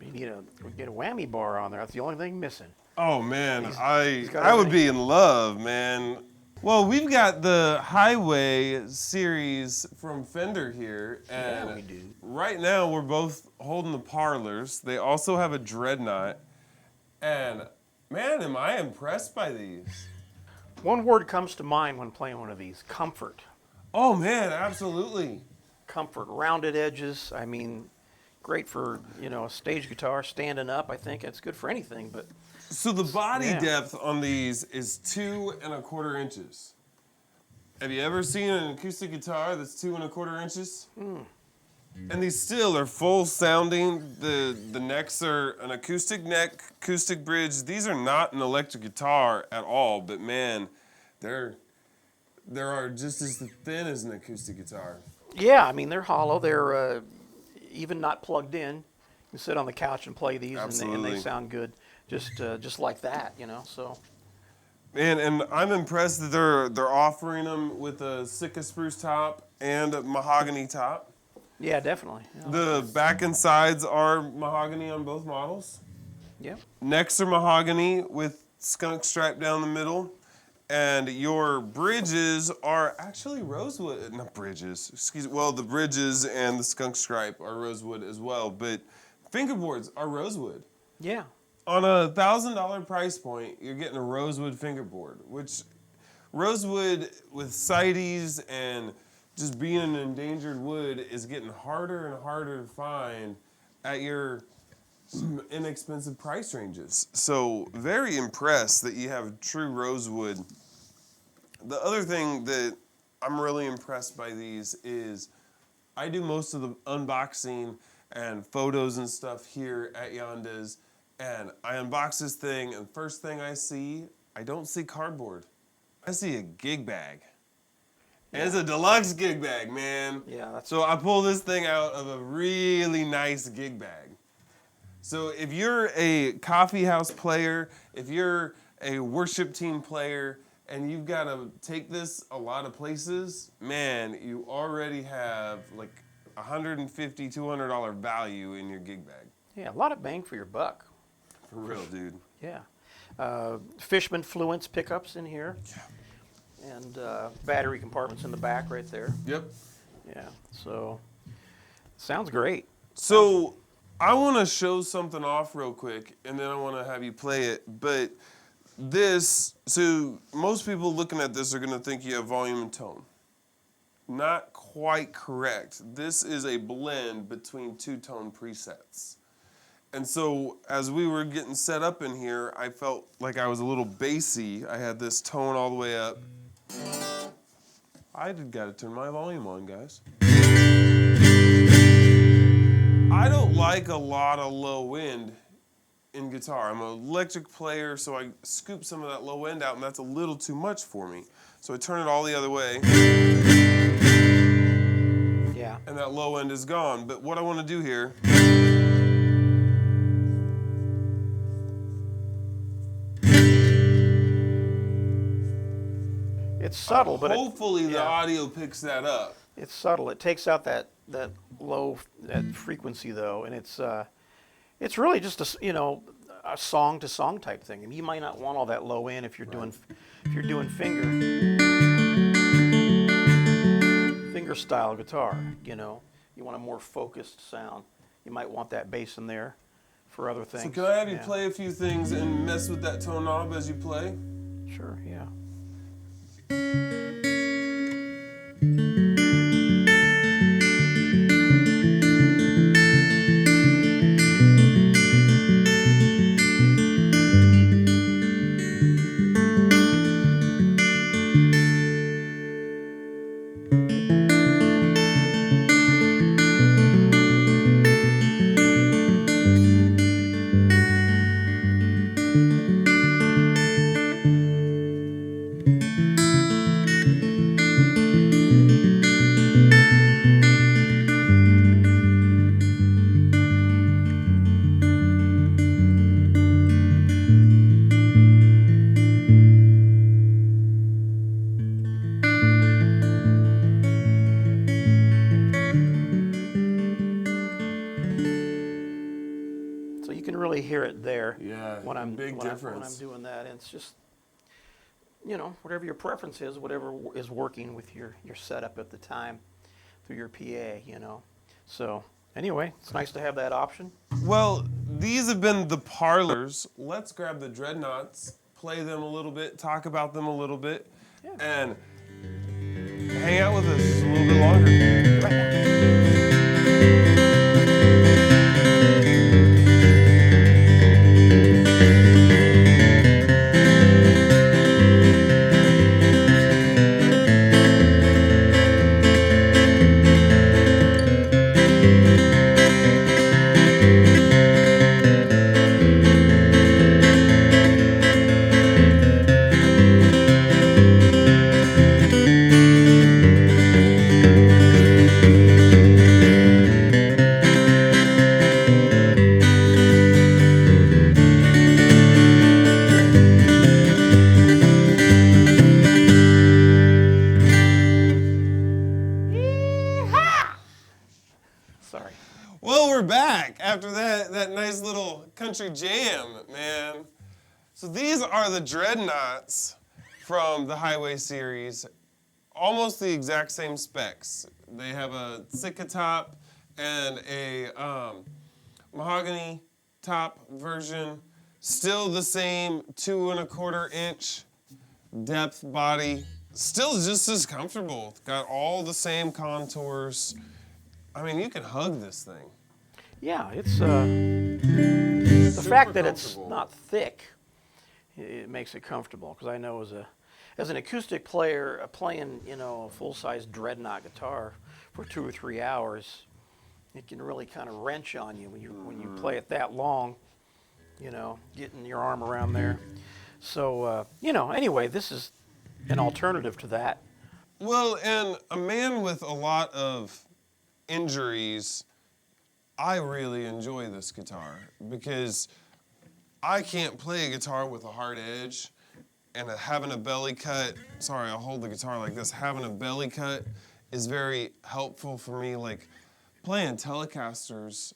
You need get a whammy bar on there. That's the only thing missing. Oh man, he's got I would everything. be in love, man. Well, we've got the Highway series from Fender here, and Yeah, we do. right now we're both holding the Parlors. They also have a Dreadnought, and man, am I impressed by these. One word comes to mind when playing one of these: comfort. Oh man, absolutely. Comfort, rounded edges. I mean, great for a stage guitar, standing up. I think it's good for anything, but. So the body Yeah. depth on these is 2¼ inches. Have you ever seen an acoustic guitar that's 2¼ inches? And these still are full sounding. The necks are an acoustic neck, acoustic bridge. These are not an electric guitar at all, but man, they're just as thin as an acoustic guitar. Yeah, I mean they're hollow. They're even not plugged in. You can sit on the couch and play these, and Absolutely. they sound good, just like that, So And I'm impressed that they're offering them with a Sitka spruce top and a mahogany top. yeah, definitely. Yeah. The back and sides are mahogany on both models. Yeah. Necks are mahogany with skunk stripe down the middle. And your bridges are actually rosewood. Not bridges, excuse me. Well, the bridges and the skunk stripe are rosewood as well. But fingerboards are rosewood. Yeah. On a $1,000 price point, you're getting a rosewood fingerboard, which rosewood with CITES and just being an endangered wood is getting harder and harder to find at your inexpensive price ranges. So very impressed that you have true rosewood. The other thing that I'm really impressed by these is I do most of the unboxing and photos and stuff here at Yandas, and I unbox this thing, and first thing I don't see cardboard. I see a gig bag. And it's a deluxe gig bag, man. Yeah, So I pull this thing out of a really nice gig bag. So if you're a coffee house player, if you're a worship team player, and you've got to take this a lot of places, man, you already have like $150, $200 value in your gig bag. Yeah, a lot of bang for your buck. For real, dude. Yeah. Fishman Fluence pickups in here. Yeah. And battery compartments in the back right there. Yep. Yeah. So, sounds great. So I want to show something off real quick, and then I want to have you play it. But so most people looking at this are going to think you have volume and tone. Not quite correct. This is a blend between two-tone presets. And so as we were getting set up in here, I felt like I was a little bassy. I had this tone all the way up. I got to turn my volume on, guys. I don't like a lot of low end in guitar. I'm an electric player, so I scoop some of that low end out, and that's a little too much for me. So I turn it all the other way. Yeah. And that low end is gone. But what I want to do here, It's subtle, but hopefully the yeah. audio picks that up. It's subtle. It takes out that low frequency though, and it's really just a song to song type thing. I mean, you might not want all that low end if you're doing finger style guitar. You want a more focused sound. You might want that bass in there for other things. So can I have you Yeah. play a few things and mess with that tone knob as you play? Sure. Yeah. So you can really hear it there. Yeah, when I'm big when difference. I'm doing that. And it's just, whatever your preference is, whatever is working with your setup at the time through your PA. So anyway, it's nice to have that option. Well, these have been the Parlors. Let's grab the Dreadnoughts, play them a little bit, talk about them a little bit, Yeah. and hang out with us just a little bit longer. Right now. Sorry. Well, we're back after that nice little country jam, man. So these are the Dreadnoughts from the Highway series. Almost the exact same specs. They have a Sitka top and a mahogany top version. Still the same 2 1/4 inch depth body. Still just as comfortable. Got all the same contours. I mean, you can hug this thing. Yeah, it's the Super fact that it's comfortable. not thick. It makes it comfortable because I know as an acoustic player playing a full-size Dreadnought guitar for 2 or 3 hours, it can really kind of wrench on you when you play it that long. Getting your arm around there. So anyway, this is an alternative to that. Well, and a man with a lot of injuries, I really enjoy this guitar because I can't play a guitar with a hard edge, and having a belly cut, sorry, I'll hold the guitar like this, having a belly cut is very helpful for me. Like, playing Telecasters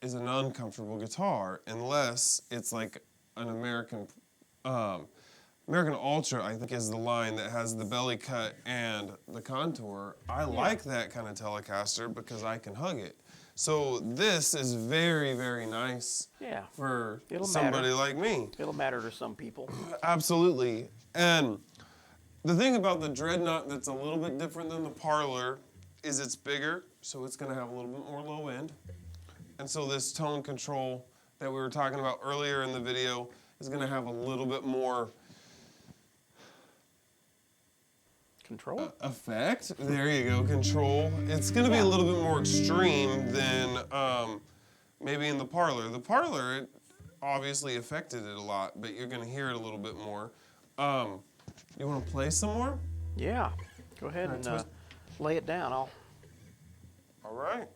is an uncomfortable guitar unless it's like an American Ultra, I think, is the line that has the belly cut and the contour. I like that kind of Telecaster because I can hug it. So this is very, very nice Yeah. for It'll somebody matter. like me. It'll matter to some people. Absolutely. And the thing about the Dreadnought that's a little bit different than the Parlor is it's bigger, so it's going to have a little bit more low end. And so this tone control that we were talking about earlier in the video is going to have a little bit more Control. effect. There you go, control. It's going to be a little bit more extreme than maybe in the Parlor. The Parlor, it obviously affected it a lot, but you're going to hear it a little bit more. You want to play some more? Yeah. Go ahead and lay it down. All right.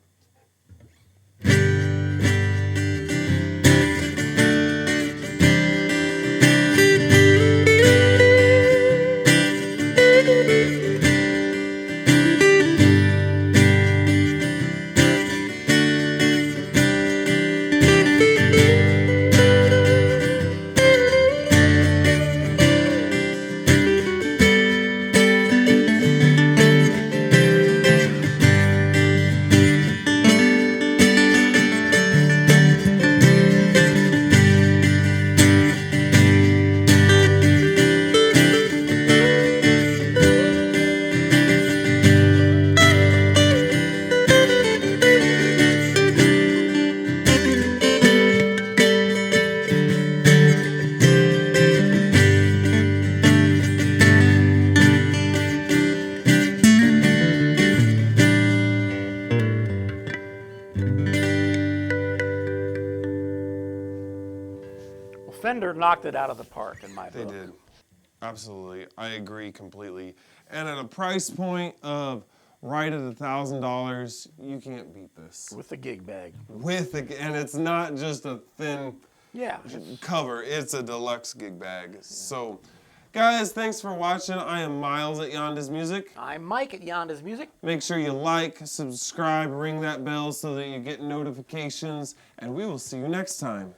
Fender knocked it out of the park in my They book. did. Absolutely. I agree completely. And at a price point of right at $1,000, you can't beat this. With the gig bag. And it's not just a thin Yeah. cover, it's a deluxe gig bag. So Guys, thanks for watching. I am Miles at Yandas Music. I'm Mike at Yandas Music. Make sure you like, subscribe, ring that bell so that you get notifications, and we will see you next time.